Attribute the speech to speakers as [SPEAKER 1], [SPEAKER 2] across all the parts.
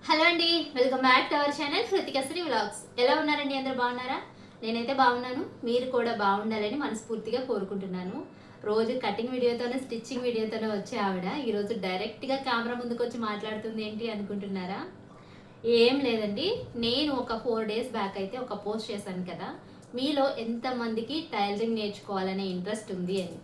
[SPEAKER 1] Hello అండి, welcome back to our channel Hrithikashri vlogs. ఎలా ఉన్నారండి? అందరూ బాగున్నారా? నేనైతే బాగున్నాను. మీరు కూడా బాగుండాలని మనస్ఫూర్తిగా కోరుకుంటున్నాను. రోజు కటింగ్ వీడియోతోనే స్టిచ్చింగ్ వీడియోతోనే వచ్చే ఆవిడ ఈరోజు డైరెక్ట్గా కెమెరా ముందుకు వచ్చి మాట్లాడుతుంది ఏంటి అనుకుంటున్నారా? ఏం లేదండి, నేను ఒక 4 days బ్యాక్ అయితే ఒక పోస్ట్ చేశాను కదా, మీలో ఎంతమందికి టైలరింగ్ నేర్చుకోవాలనే ఇంట్రెస్ట్ ఉంది అని.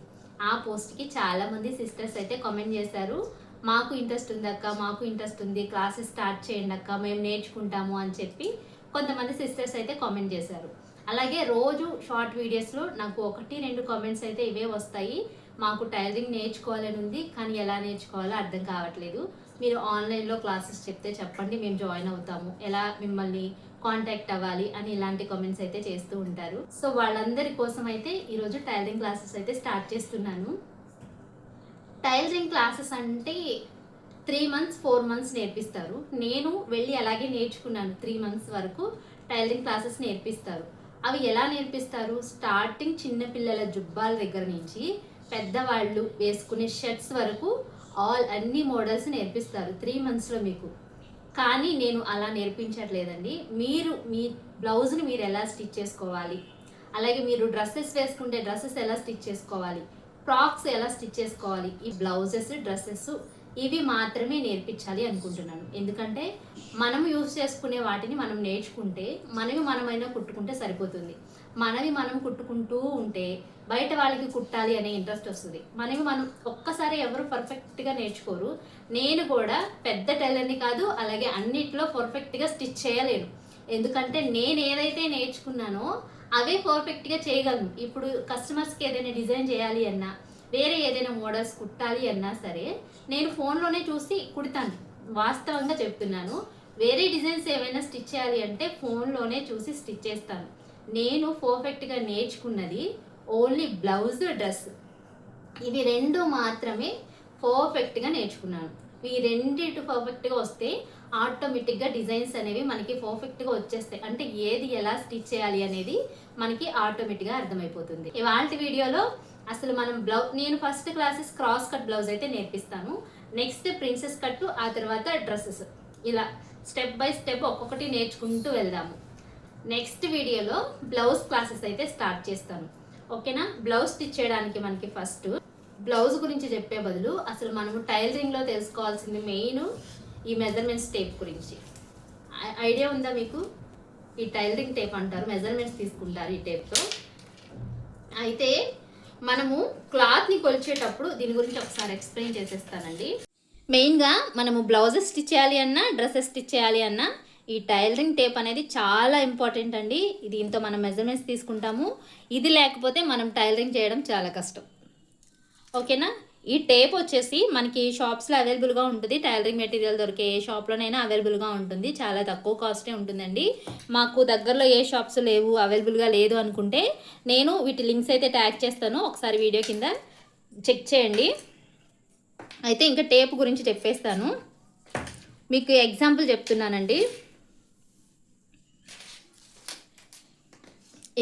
[SPEAKER 1] ఆ పోస్ట్కి చాలామంది సిస్టర్స్ అయితే కామెంట్ చేశారు, మాకు ఇంట్రెస్ట్ ఉంది అక్క, మాకు ఇంట్రెస్ట్ ఉంది, క్లాసెస్ స్టార్ట్ చేయండి అక్క, మేము నేర్చుకుంటాము అని చెప్పి కొంతమంది సిస్టర్స్ అయితే కామెంట్ చేశారు. అలాగే రోజు షార్ట్ వీడియోస్లో నాకు 1-2 కామెంట్స్ అయితే ఇవే వస్తాయి, మాకు టైలరింగ్ నేర్చుకోవాలని ఉంది కానీ ఎలా నేర్చుకోవాలో అర్థం కావట్లేదు, మీరు ఆన్లైన్లో క్లాసెస్ చెప్తే చెప్పండి, మేము జాయిన్ అవుతాము, ఎలా మిమ్మల్ని కాంటాక్ట్ అవ్వాలి అని ఇలాంటి కామెంట్స్ అయితే చేస్తూ ఉంటారు. సో వాళ్ళందరి కోసం అయితే ఈరోజు టైలరింగ్ క్లాసెస్ అయితే స్టార్ట్ చేస్తున్నాను. టైలరింగ్ క్లాసెస్ అంటే 3 months 4 months నేర్పిస్తారు. నేను వెళ్ళి అలాగే నేర్చుకున్నాను. 3 months వరకు టైలరింగ్ క్లాసెస్ నేర్పిస్తారు. అవి ఎలా నేర్పిస్తారు? స్టార్టింగ్ చిన్నపిల్లల జుబ్బాల దగ్గర నుంచి పెద్దవాళ్ళు వేసుకునే షర్ట్స్ వరకు అన్ని మోడల్స్ నేర్పిస్తారు 3 monthsలో మీకు. కానీ నేను అలా నేర్పించట్లేదండి. మీరు మీ బ్లౌజ్ని మీరు ఎలా స్టిచ్ చేసుకోవాలి, అలాగే మీరు డ్రెస్సెస్ వేసుకుంటే డ్రెస్సెస్ ఎలా స్టిచ్ చేసుకోవాలి, ఫ్రాక్స్ ఎలా స్టిచ్ చేసుకోవాలి, ఈ బ్లౌజెస్ డ్రెస్సెస్ ఇవి మాత్రమే నేర్పించాలి అనుకుంటున్నాను. ఎందుకంటే మనం యూజ్ చేసుకునే వాటిని మనం నేర్చుకుంటే మనమైనా కుట్టుకుంటే సరిపోతుంది. మనం కుట్టుకుంటూ ఉంటే బయట వాళ్ళకి కుట్టాలి అనే ఇంట్రెస్ట్ వస్తుంది. మనం ఒక్కసారి ఎవరు పర్ఫెక్ట్గా నేర్చుకోరు. నేను కూడా పెద్ద టైలర్ని కాదు, అలాగే అన్నిట్లో పర్ఫెక్ట్గా స్టిచ్ చేయలేను. ఎందుకంటే నేను ఏదైతే నేర్చుకున్నానో అవే పర్ఫెక్ట్గా చేయగలను. ఇప్పుడు కస్టమర్స్కి ఏదైనా డిజైన్ చేయాలి అన్నా, వేరే ఏదైనా మోడల్స్ కుట్టాలి అన్నా సరే నేను ఫోన్లోనే చూసి కుడతాను. వాస్తవంగా చెప్తున్నాను, వేరే డిజైన్స్ ఏమైనా స్టిచ్ చేయాలి అంటే ఫోన్లోనే చూసి స్టిచ్ చేస్తాను. నేను పర్ఫెక్ట్గా నేర్చుకున్నది ఓన్లీ బ్లౌజ్, డ్రెస్, ఇవి 2 మాత్రమే పర్ఫెక్ట్గా నేర్చుకున్నాను. ఈ రెండిటి పర్ఫెక్ట్గా వస్తే ఆటోమేటిక్గా డిజైన్స్ అనేవి మనకి పర్ఫెక్ట్గా వచ్చేస్తాయి. అంటే ఏది ఎలా స్టిచ్ చేయాలి అనేది మనకి ఆటోమేటిక్గా అర్థమైపోతుంది. ఇవాళ వీడియోలో అసలు మనం నేను first classes cross cut blouse అయితే నేర్పిస్తాను, నెక్స్ట్ ప్రిన్సెస్ కట్, ఆ తర్వాత డ్రెస్సెస్, ఇలా స్టెప్ బై స్టెప్ ఒక్కొక్కటి నేర్చుకుంటూ వెళ్దాము. నెక్స్ట్ వీడియోలో బ్లౌజ్ క్లాసెస్ అయితే స్టార్ట్ చేస్తాను. ఓకేనా? బ్లౌజ్ స్టిచ్ చేయడానికి మనకి ఫస్ట్ బ్లౌజ్ గురించి చెప్పే బదులు అసలు మనము టైలరింగ్లో తెలుసుకోవాల్సింది మెయిన్ ఈ మెజర్మెంట్స్ టేప్ గురించి. ఐడియా ఉందా మీకు? ఈ టైలరింగ్ టేప్ అంటారు, మెజర్మెంట్స్ తీసుకుంటారు ఈ టేప్తో. అయితే మనము క్లాత్ని కొలిచేటప్పుడు దీని గురించి ఒకసారి ఎక్స్ప్లెయిన్ చేసేస్తానండి. మెయిన్గా మనము బ్లౌజెస్ స్టిచ్ చేయాలి అన్నా, డ్రెస్సెస్ స్టిచ్ చేయాలి అన్నా ఈ టైలరింగ్ టేప్ అనేది చాలా ఇంపార్టెంట్ అండి. దీంతో మనం మెజర్మెంట్స్ తీసుకుంటాము. ఇది లేకపోతే మనం టైలరింగ్ చేయడం చాలా కష్టం. ఓకేనా? ఈ టేప్ వచ్చేసి మనకి షాప్స్లో అవైలబుల్గా ఉంటుంది. టైలరింగ్ మెటీరియల్ దొరికే ఏ షాప్లోనైనా అవైలబుల్గా ఉంటుంది. చాలా తక్కువ కాస్టే ఉంటుందండి. మాకు దగ్గరలో ఏ షాప్స్ లేవు, అవైలబుల్గా లేదు అనుకుంటే నేను వీటి లింక్స్ అయితే ట్యాగ్ చేస్తాను, ఒకసారి వీడియో కింద చెక్ చేయండి. అయితే ఇంకా టేప్ గురించి చెప్పేస్తాను. మీకు ఎగ్జాంపుల్ చెప్తున్నానండి.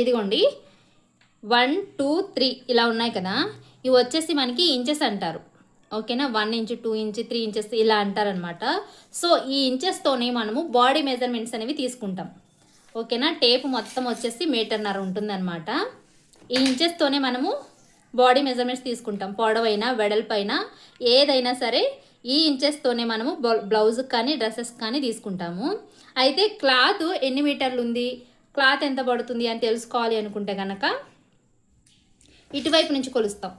[SPEAKER 1] ఇదిగోండి 1 2 3 ఇలా ఉన్నాయి కదా, ఇవి వచ్చేసి మనకి ఇంచెస్ అంటారు. ఓకేనా? 1 ఇంచ్ 2 ఇంచ్ 3 ఇంచెస్ ఇలా అంటారనమాట. సో ఈ ఇంచెస్తోనే మనము బాడీ మెజర్మెంట్స్ అనేవి తీసుకుంటాం. ఓకేనా? టేప్ మొత్తం వచ్చేసి 1.5 మీటర్ ఉంటుందన్నమాట. ఈ ఇంచెస్తోనే మనము బాడీ మెజర్మెంట్స్ తీసుకుంటాం. పొడవైనా వెడల్పైనా ఏదైనా సరే ఈ ఇంచెస్తోనే మనము బ్లౌజ్కి కానీ డ్రెస్సెస్ కానీ తీసుకుంటాము. అయితే క్లాత్ ఎన్ని మీటర్లు ఉంది, క్లాత్ ఎంత పడుతుంది అని తెలుసుకోవాలి అనుకుంటే కనుక ఇటువైపు నుంచి కొలుస్తాం.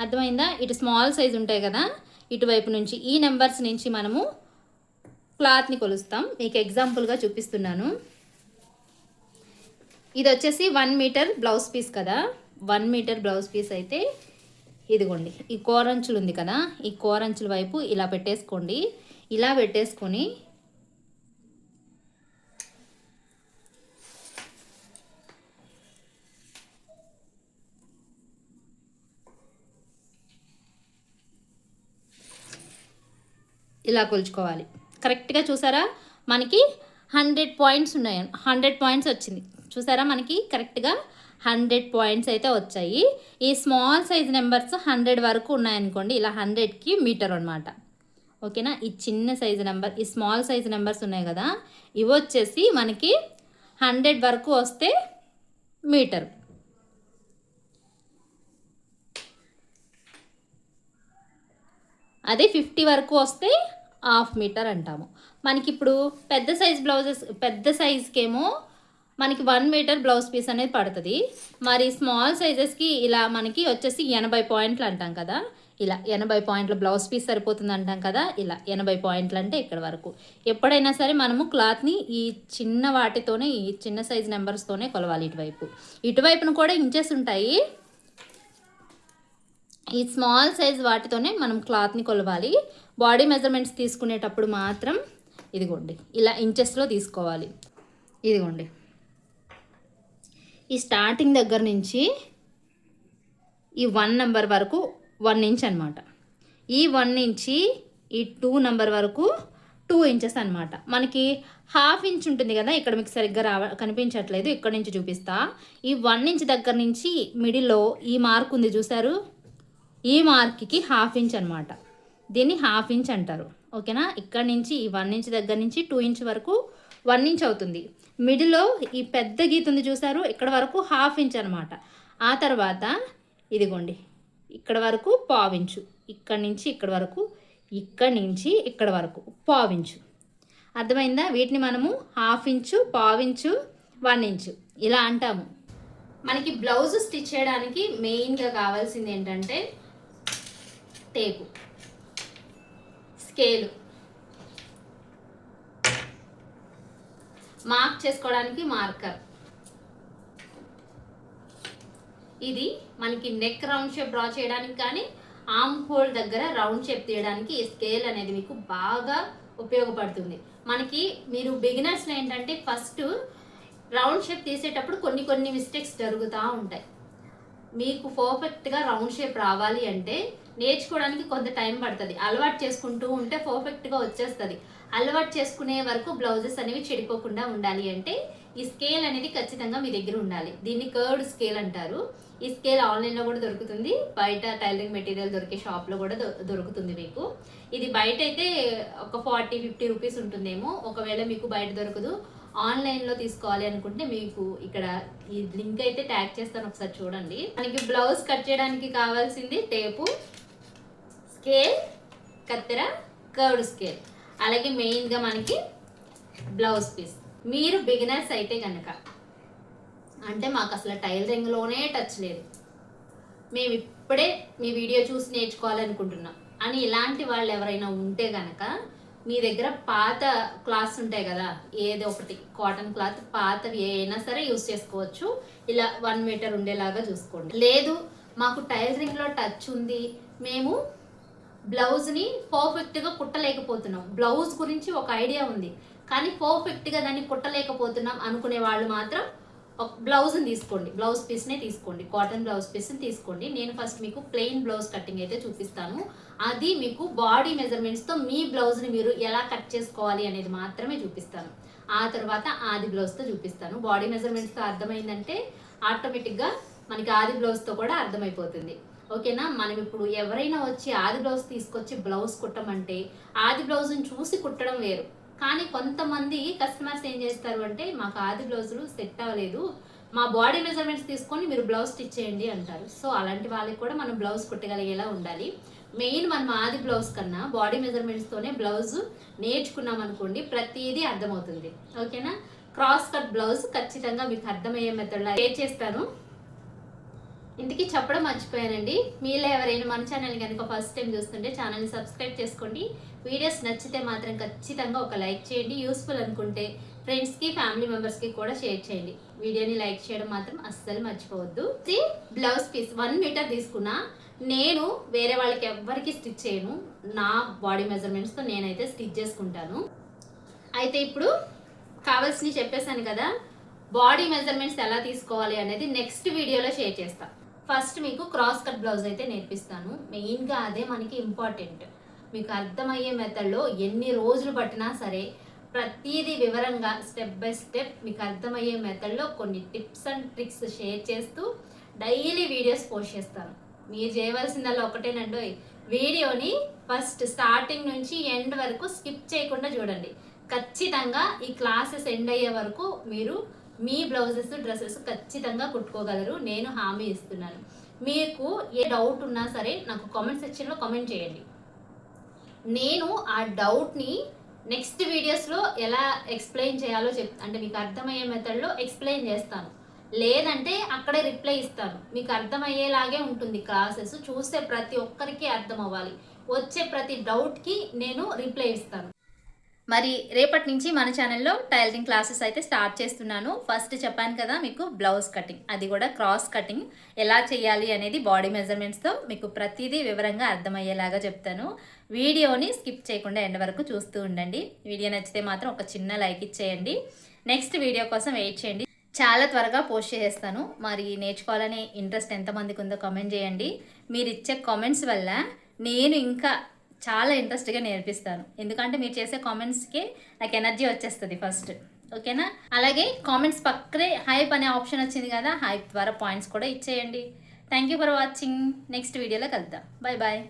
[SPEAKER 1] అర్థమైందా? ఇటు స్మాల్ సైజ్ ఉంటాయి కదా, ఇటువైపు నుంచి ఈ నెంబర్స్ నుంచి మనము క్లాత్ని కొలుస్తాం. మీకు ఎగ్జాంపుల్గా చూపిస్తున్నాను. ఇది వచ్చేసి 1 మీటర్ బ్లౌజ్ పీస్ కదా, 1 మీటర్ బ్లౌజ్ పీస్ అయితే ఇదిగోండి ఈ కోరంచులు ఉంది కదా, ఈ కోరంచుల వైపు ఇలా పెట్టేసుకోండి. ఇలా పెట్టేసుకొని ఇలా కొలుచుకోవాలి. కరెక్ట్గా చూసారా? మనకి 100 పాయింట్స్ ఉన్నాయి. 100 పాయింట్స్ వచ్చింది చూసారా? మనకి కరెక్ట్గా 100 పాయింట్స్ అయితే వచ్చాయి. ఈ స్మాల్ సైజ్ నెంబర్స్ 100 వరకు ఉన్నాయనుకోండి, ఇలా 100కి మీటర్ అనమాట. ఓకేనా. ఈ చిన్న సైజు నెంబర్, ఈ స్మాల్ సైజు నెంబర్స్ ఉన్నాయి కదా, ఇవి వచ్చేసి మనకి 100 వరకు వస్తే మీటర్, అదే 50 వరకు వస్తే హాఫ్ మీటర్ అంటాము. మనకి ఇప్పుడు పెద్ద సైజ్ బ్లౌజెస్, పెద్ద సైజ్కేమో మనకి 1 మీటర్ బ్లౌజ్ పీస్ అనేది పడుతుంది. మరి స్మాల్ సైజెస్కి ఇలా మనకి వచ్చేసి 80 పాయింట్లు అంటాం కదా, ఇలా 80 పాయింట్ల బ్లౌజ్ పీస్ సరిపోతుంది అంటాం కదా. ఇలా 80 పాయింట్లు అంటే ఇక్కడ వరకు. ఎప్పుడైనా సరే మనము క్లాత్ని ఈ చిన్న వాటితోనే, ఈ చిన్న సైజ్ నెంబర్స్తోనే కొలవాలి. ఇటువైపును కూడా ఇంచెస్ ఉంటాయి. ఈ స్మాల్ సైజ్ వాటితోనే మనం క్లాత్ని కొలవాలి. బాడీ మెజర్మెంట్స్ తీసుకునేటప్పుడు మాత్రం ఇదిగోండి ఇలా ఇంచెస్లో తీసుకోవాలి. ఇదిగోండి ఈ స్టార్టింగ్ దగ్గర నుంచి ఈ 1 నెంబర్ వరకు 1 ఇంచ్ అనమాట. ఈ 1 నుంచి ఈ 2 నెంబర్ వరకు 2 ఇంచెస్ అనమాట. మనకి హాఫ్ ఇంచ్ ఉంటుంది కదా, ఇక్కడ మీకు సరిగ్గా కనిపించట్లేదు, ఇక్కడ నుంచి చూపిస్తా. ఈ 1 ఇంచ్ దగ్గర నుంచి మిడిల్లో ఈ మార్క్ ఉంది చూసారు, ఈ మార్క్కి హాఫ్ ఇంచ్ అనమాట. దీన్ని హాఫ్ ఇంచ్ అంటారు. ఓకేనా. ఇక్కడ నుంచి ఈ 1 ఇంచ్ దగ్గర నుంచి 2 ఇంచ్ వరకు 1 ఇంచ్ అవుతుంది. మిడిల్లో ఈ పెద్ద గీత ఉంది చూసారు, ఇక్కడ వరకు హాఫ్ ఇంచ్ అనమాట. ఆ తర్వాత ఇదిగోండి ఇక్కడ వరకు పావించు, ఇక్కడ నుంచి ఇక్కడ వరకు, ఇక్కడ నుంచి ఇక్కడ వరకు పావించు. అర్థమైందా? వీటిని మనము హాఫ్ ఇంచు, పావించు, 1 ఇంచు ఇలా అంటాము. మనకి బ్లౌజ్ స్టిచ్ చేయడానికి మెయిన్గా కావాల్సింది ఏంటంటే టేపు, స్కేలు, మార్క్ చేసుకోవడానికి మార్కర్. ఇది మనకి నెక్ రౌండ్ షేప్ డ్రా చేయడానికి కానీ, ఆర్మ్ హోల్ దగ్గర రౌండ్ షేప్ తీయడానికి ఈ స్కేల్ అనేది మీకు బాగా ఉపయోగపడుతుంది. మనకి మీరు బిగినర్స్లో ఏంటంటే ఫస్ట్ రౌండ్ షేప్ తీసేటప్పుడు కొన్ని మిస్టేక్స్ జరుగుతూ ఉంటాయి. మీకు పర్ఫెక్ట్గా రౌండ్ షేప్ రావాలి అంటే నేర్చుకోవడానికి కొంత టైం పడుతుంది. అలవాటు చేసుకుంటూ ఉంటే పర్ఫెక్ట్గా వచ్చేస్తుంది. అలవాటు చేసుకునే వరకు బ్లౌజెస్ అనేవి చెడిపోకుండా ఉండాలి అంటే ఈ స్కేల్ అనేది ఖచ్చితంగా మీ దగ్గర ఉండాలి. దీన్ని కర్వ్డ్ స్కేల్ అంటారు. ఈ స్కేల్ ఆన్లైన్లో కూడా దొరుకుతుంది, బయట టైలరింగ్ మెటీరియల్ దొరికే షాప్లో కూడా దొరుకుతుంది మీకు. ఇది బయట అయితే ఒక 40-50 రూపీస్ ఉంటుందేమో. ఒకవేళ మీకు బయట దొరకదు, ఆన్లైన్లో తీసుకోవాలి అనుకుంటే మీకు ఇక్కడ ఈ లింక్ అయితే ట్యాగ్ చేస్తాను, ఒకసారి చూడండి. మనకి బ్లౌజ్ కట్ చేయడానికి కావాల్సింది టేపు, స్కేల్, కత్తెర, కర్వ్డ్ స్కేల్, అలాగే మెయిన్గా మనకి బ్లౌజ్ పీస్. మీరు బిగినర్స్ అయితే కనుక, అంటే మాకు అసలు టైలరింగ్లోనే టచ్ లేదు, మేము ఇప్పుడే మీ వీడియో చూసి నేర్చుకోవాలనుకుంటున్నాం అని ఇలాంటి వాళ్ళు ఎవరైనా ఉంటే కనుక మీ దగ్గర పాత క్లాత్స్ ఉంటాయి కదా, ఏదో ఒకటి కాటన్ క్లాత్ పాతవి అయినా సరే యూస్ చేసుకోవచ్చు. ఇలా 1 మీటర్ ఉండేలాగా చూసుకోండి. లేదు మాకు టైలరింగ్లో టచ్ ఉంది, మేము బ్లౌజ్ని పర్ఫెక్ట్గా కుట్టలేకపోతున్నాం, బ్లౌజ్ గురించి ఒక ఐడియా ఉంది కానీ పర్ఫెక్ట్గా దాన్ని కుట్టలేకపోతున్నాం అనుకునే వాళ్ళు మాత్రం ఒక బ్లౌజ్ని తీసుకోండి, బ్లౌజ్ పీస్నే తీసుకోండి, కాటన్ బ్లౌజ్ పీస్ని తీసుకోండి. నేను ఫస్ట్ మీకు ప్లెయిన్ బ్లౌజ్ కటింగ్ అయితే చూపిస్తాను. అది మీకు బాడీ మెజర్మెంట్స్తో మీ బ్లౌజ్ని మీరు ఎలా కట్ చేసుకోవాలి అనేది మాత్రమే చూపిస్తాను. ఆ తర్వాత ఆది బ్లౌజ్తో చూపిస్తాను. బాడీ మెజర్మెంట్స్తో అర్థమైందంటే ఆటోమేటిక్గా మనకి ఆది బ్లౌజ్తో కూడా అర్థమైపోతుంది. ఓకేనా. మనం ఇప్పుడు ఎవరైనా వచ్చి ఆది బ్లౌజ్ తీసుకొచ్చి బ్లౌజ్ కుట్టమంటే ఆది బ్లౌజ్ని చూసి కుట్టడం వేరు. కానీ కొంతమంది కస్టమర్స్ ఏం చేస్తారు అంటే మాకు ఆది బ్లౌజులు సెట్ అవ్వలేదు, మా బాడీ మెజర్మెంట్స్ తీసుకొని మీరు బ్లౌజ్ స్టిచ్ చేయండి అంటారు. సో అలాంటి వాళ్ళకి కూడా మనం బ్లౌజ్ కుట్టగలిగేలా ఉండాలి. మెయిన్ మనం ఆది బ్లౌజ్ కన్నా బాడీ మెజర్మెంట్స్తోనే బ్లౌజ్ నేర్చుకున్నాం అనుకోండి, ప్రతిదీ అర్థమవుతుంది. ఓకేనా. క్రాస్ కట్ బ్లౌజ్ ఖచ్చితంగా మీకు అర్థమయ్యే మెథడ్లో షేర్ చేస్తాను. ఇంటికి చెప్పడం మర్చిపోయానండి, మీలో ఎవరైనా మన ఛానల్ కనుక ఫస్ట్ టైం చూస్తుంటే ఛానల్ని సబ్స్క్రైబ్ చేసుకోండి. వీడియోస్ నచ్చితే మాత్రం ఖచ్చితంగా ఒక లైక్ చేయండి. యూస్ఫుల్ అనుకుంటే ఫ్రెండ్స్కి, ఫ్యామిలీ మెంబర్స్కి కూడా షేర్ చేయండి. వీడియోని లైక్ చేయడం మాత్రం అస్సలు మర్చిపోవద్దు. బ్లౌజ్ పీస్ 1 మీటర్ తీసుకున్నా, నేను వేరే వాళ్ళకి ఎవ్వరికి స్టిచ్ చేయను, నా బాడీ మెజర్మెంట్స్తో నేనైతే స్టిచ్ చేసుకుంటాను. అయితే ఇప్పుడు కావాల్సినవి చెప్పేశాను కదా, బాడీ మెజర్మెంట్స్ ఎలా తీసుకోవాలి అనేది నెక్స్ట్ వీడియోలో షేర్ చేస్తాను. ఫస్ట్ మీకు క్రాస్ కట్ బ్లౌజ్ అయితే నేర్పిస్తాను. మెయిన్గా అదే మనకి ఇంపార్టెంట్. మీకు అర్థమయ్యే మెథడ్లో ఎన్ని రోజులు పట్టినా సరే ప్రతిదీ వివరంగా స్టెప్ బై స్టెప్ మీకు అర్థమయ్యే మెథడ్లో కొన్ని టిప్స్ అండ్ ట్రిక్స్ షేర్ చేస్తూ డైలీ వీడియోస్ పోస్ట్ చేస్తాను. మీరు చేయవలసిందల్లా ఒకటేనండి, వీడియోని ఫస్ట్ స్టార్టింగ్ నుంచి ఎండ్ వరకు స్కిప్ చేయకుండా చూడండి. ఖచ్చితంగా ఈ క్లాసెస్ ఎండ్ అయ్యే వరకు మీరు మీ బ్లౌజెస్ డ్రెస్సెస్ ఖచ్చితంగా కుట్టుకోగలరు, నేను హామీ ఇస్తున్నాను. మీకు ఏ డౌట్ ఉన్నా సరే నాకు కామెంట్ సెక్షన్లో కామెంట్ చేయండి. నేను ఆ డౌట్ని నెక్స్ట్ వీడియోస్లో ఎలా ఎక్స్ప్లెయిన్ చేయాలో అంటే మీకు అర్థమయ్యే మెథడ్లో ఎక్స్ప్లెయిన్ చేస్తాను. లేదంటే అక్కడే రిప్లై ఇస్తాను. మీకు అర్థమయ్యేలాగే ఉంటుంది క్లాసెస్. చూసే ప్రతి ఒక్కరికి అర్థం అవ్వాలి. వచ్చే ప్రతి డౌట్కి నేను రిప్లై ఇస్తాను. మరి రేపటి నుంచి మన ఛానల్లో టైలరింగ్ క్లాసెస్ అయితే స్టార్ట్ చేస్తున్నాను. ఫస్ట్ చెప్పాను కదా మీకు బ్లౌజ్ కటింగ్, అది కూడా క్రాస్ కటింగ్ ఎలా చేయాలి అనేది బాడీ మెజర్మెంట్స్తో మీకు ప్రతిదీ వివరంగా అర్థమయ్యేలాగా చెప్తాను. వీడియోని స్కిప్ చేయకుండా ఎండ్ వరకు చూస్తూ ఉండండి. వీడియో నచ్చితే మాత్రం ఒక చిన్న లైక్ ఇచ్చేయండి. నెక్స్ట్ వీడియో కోసం వెయిట్ చేయండి. చాలా త్వరగా పోస్ట్ చేసేస్తాను. మరి నేర్చుకోవాలనే ఇంట్రెస్ట్ ఎంతమందికి ఉందో కామెంట్ చేయండి. మీరు ఇచ్చే కామెంట్స్ వల్ల నేను ఇంకా చాలా ఇంట్రెస్ట్గా నేర్పిస్తాను. ఎందుకంటే మీరు చేసే కామెంట్స్కి నాకు ఎనర్జీ వచ్చేస్తుంది ఫస్ట్. ఓకేనా? అలాగే కామెంట్స్ పక్కనే హైప్ అనే ఆప్షన్ వచ్చింది కదా, హైప్ ద్వారా పాయింట్స్ కూడా ఇచ్చేయండి. Thank you for watching. Next వీడియోలో కలుద్దాం. Bye bye.